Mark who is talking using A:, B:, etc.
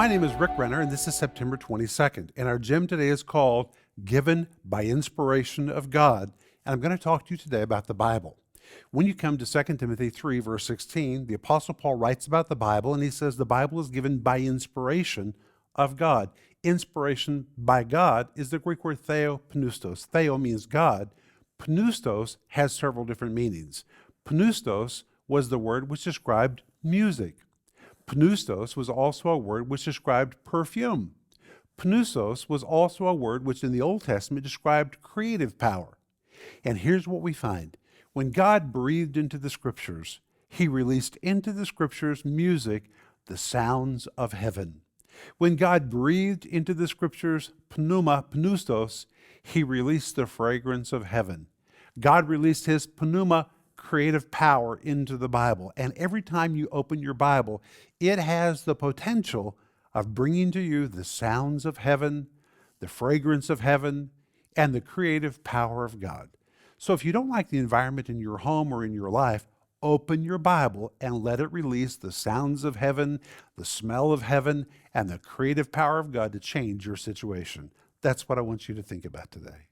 A: My name is Rick Renner, and this is September 22nd. And our gem today is called Given by Inspiration of God. And I'm going to talk to you today about the Bible. When you come to 2 Timothy 3, verse 16, the Apostle Paul writes about the Bible, and he says the Bible is given by inspiration of God. Inspiration by God is the Greek word theopneustos. Theo means God. Pneustos has several different meanings. Pneustos was the word which described music. Pneustos was also a word which described perfume. Pneustos was also a word which in the Old Testament described creative power. And here's what we find. When God breathed into the Scriptures, He released into the Scriptures music, the sounds of heaven. When God breathed into the Scriptures pneuma, pneustos, He released the fragrance of heaven. God released His pneuma, creative power, into the Bible. And every time you open your Bible, it has the potential of bringing to you the sounds of heaven, the fragrance of heaven, and the creative power of God. So if you don't like the environment in your home or in your life, open your Bible and let it release the sounds of heaven, the smell of heaven, and the creative power of God to change your situation. That's what I want you to think about today.